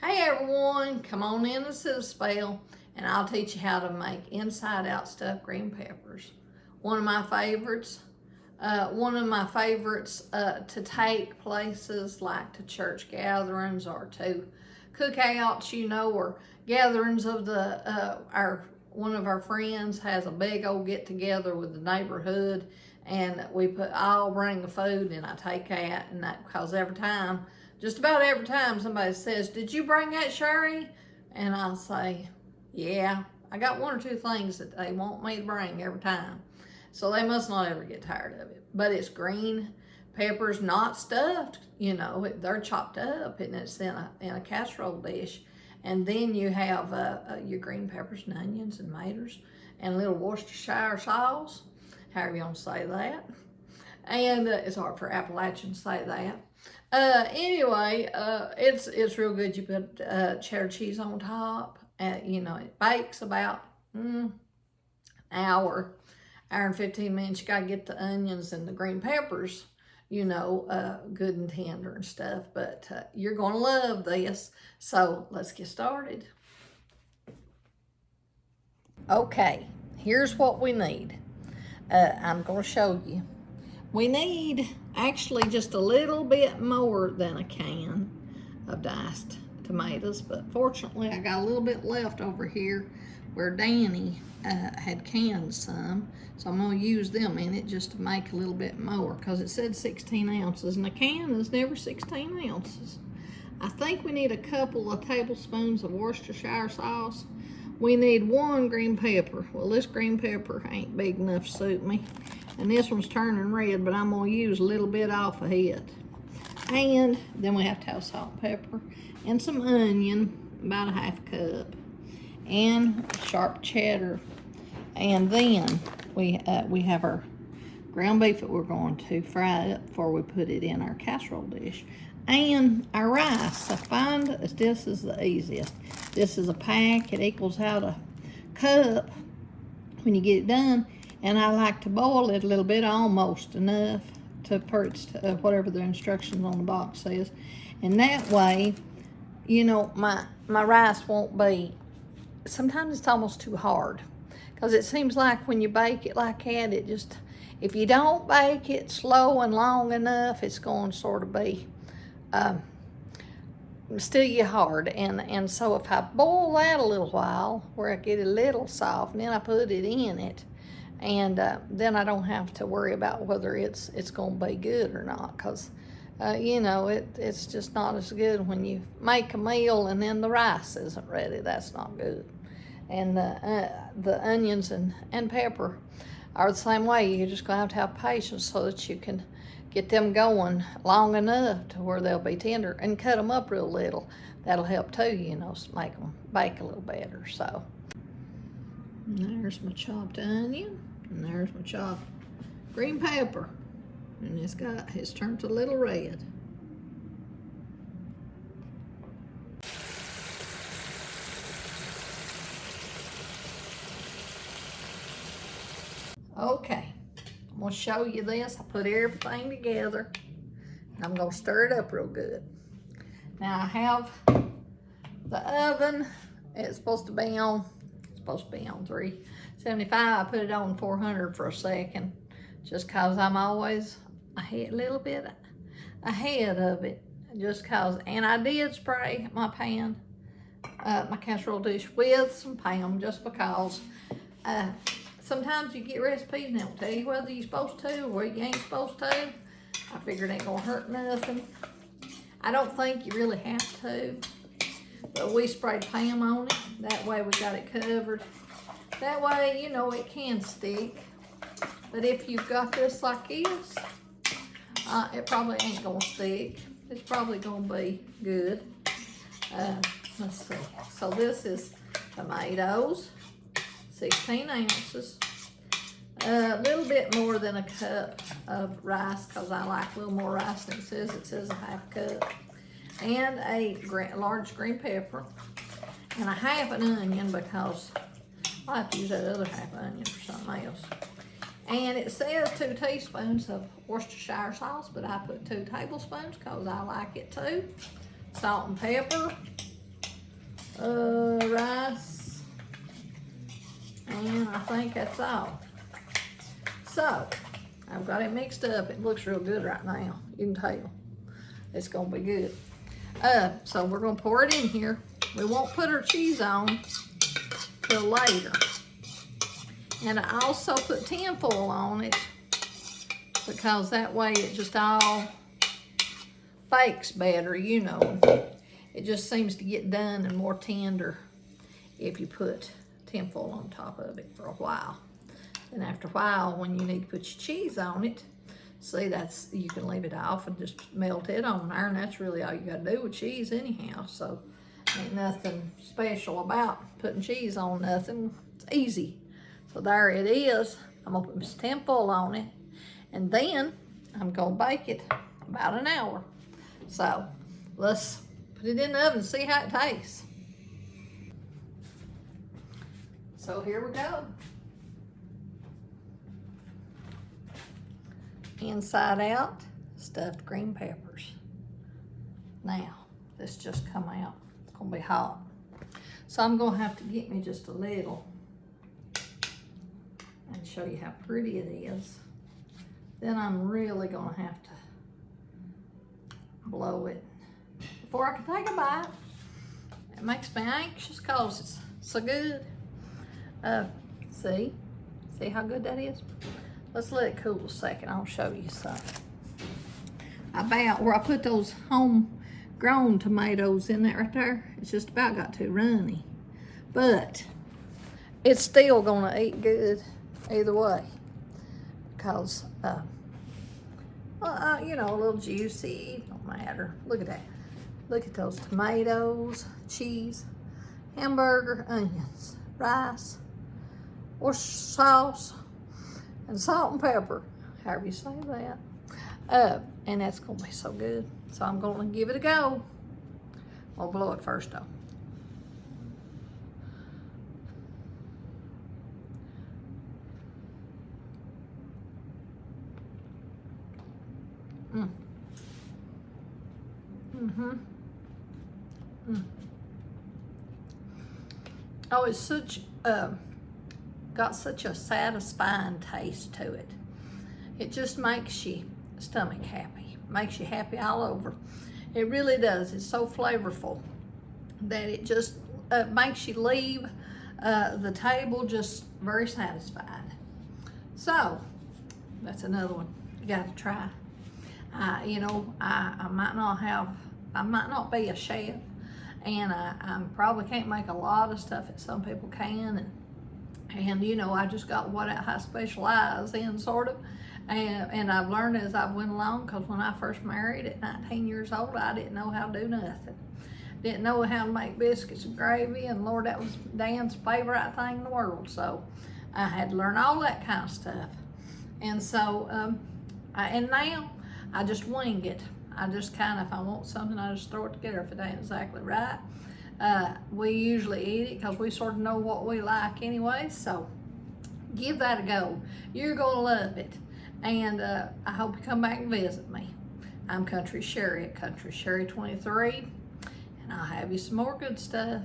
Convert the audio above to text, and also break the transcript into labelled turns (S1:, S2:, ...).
S1: Hey everyone, come on in and sit a spell and I'll teach you how to make inside out stuffed green peppers. One of my favorites to take places like to church gatherings or to cookouts, or gatherings of one of our friends has a big old get together with the neighborhood, and I'll bring the food and I take that, and that because just about every time somebody says, "Did you bring that, Sherry?" And I'll say, "Yeah, I got one or two things that they want me to bring every time." So they must not ever get tired of it. But it's green peppers, not stuffed, they're chopped up and it's in a casserole dish. And then you have your green peppers and onions and tomatoes and a little Worcestershire sauce, however you want to say that. And it's hard for Appalachian to say that. It's real good. You put cheddar cheese on top. It bakes about hour and 15 minutes. You gotta get the onions and the green peppers, good and tender and stuff. But you're gonna love this. So let's get started. Okay, here's what we need. I'm gonna show you. We need actually just a little bit more than a can of diced tomatoes, but fortunately I got a little bit left over here where Danny had canned some, so I'm going to use them in it just to make a little bit more, because it said 16 ounces and a can is never 16 ounces. I think we need a couple of tablespoons of Worcestershire sauce. We need one green pepper. Well, this green pepper ain't big enough to suit me. And this one's turning red, but I'm gonna use a little bit off of it. And then we have to have salt and pepper and some onion, about a half cup, and sharp cheddar. And then we have our ground beef that we're going to fry up before we put it in our casserole dish. And our rice. I find this is the easiest. This is a pack. It equals out a cup when you get it done. And I like to boil it a little bit, almost enough for whatever the instructions on the box says. And that way, my rice won't be, sometimes it's almost too hard. Because it seems like when you bake it like that, if you don't bake it slow and long enough, it's going to sort of be still you hard. And so if I boil that a little while, where I get it a little soft, and then I put it in it, and then I don't have to worry about whether it's going to be good or not, because it's just not as good when you make a meal and then the rice isn't ready. That's not good. And the onions and pepper are the same way. You're just going to have patience so that you can get them going long enough to where they'll be tender, and cut them up real little. That'll help too, make them bake a little better. So and there's my chopped onion, and there's my chopped green pepper, and it's turned a little red. Okay, I'm gonna show you this. I put everything together, and I'm gonna stir it up real good. Now I have the oven. It's supposed to be on 375. I put it on 400 for a second, just cause I'm always a little bit ahead of it. And I did spray my pan, my casserole dish with some Pam, just because sometimes you get recipes and they don't tell you whether you're supposed to or whether you ain't supposed to. I figured it ain't gonna hurt nothing. I don't think you really have to, but we sprayed Pam on it. That way we got it covered. That way, it can stick. But if you've got this like this, it probably ain't gonna stick. It's probably gonna be good. Let's see. So this is tomatoes, 16 ounces. A little bit more than a cup of rice, because I like a little more rice than it says. It says a half cup. And a large green pepper. And a half an onion, because I have to use that other half onion for something else. And it says 2 teaspoons of Worcestershire sauce, but I put 2 tablespoons because I like it too. Salt and pepper. rice, and I think that's all. So, I've got it mixed up. It looks real good right now. You can tell. It's gonna be good. So we're gonna pour it in here. We won't put our cheese on till later. And I also put tinfoil on it because that way it just all bakes better, you know. It just seems to get done and more tender if you put tinfoil on top of it for a while. And after a while, when you need to put your cheese on it, see, you can leave it off and just melt it on there, and that's really all you gotta do with cheese anyhow. So ain't nothing special about putting cheese on nothing. It's easy. So there it is. I'm gonna put some tinfoil on it, and then I'm gonna bake it about an hour. So let's put it in the oven and see how it tastes. So here we go. Inside out, stuffed green peppers. Now, this just come out. It's gonna be hot. So I'm gonna have to get me just a little and show you how pretty it is. Then I'm really gonna have to blow it before I can take a bite. It makes me anxious because it's so good. See how good that is? Let's let it cool a second. I'll show you something. About where I put those homegrown tomatoes in there right there, it's just about got too runny. But it's still gonna eat good either way. Because, you know, a little juicy, don't matter. Look at that. Look at those tomatoes, cheese, hamburger, onions, rice, or sauce, and salt and pepper, however you say that. And that's gonna be so good. So I'm gonna give it a go. I'll blow it first though. Oh, it's got such a satisfying taste to it. It just makes your stomach happy. Makes you happy all over. It really does. It's so flavorful that it just makes you leave the table just very satisfied. So, that's another one you gotta try. You know, I might not be a chef, and I probably can't make a lot of stuff that some people can, and you know, I just got what I specialize in, sort of, and I've learned as I've went along, because when I first married at 19 years old, I didn't know how to do nothing. Didn't know how to make biscuits and gravy, and Lord, that was Dan's favorite thing in the world, so I had to learn all that kind of stuff. And so, and now, I just wing it. I just kind of, if I want something, I just throw it together if it ain't exactly right. We usually eat it because we sort of know what we like anyway, so give that a go. You're gonna love it. And I hope you come back and visit me. I'm Country Sherry at Country Sherry 23, and I'll have you some more good stuff.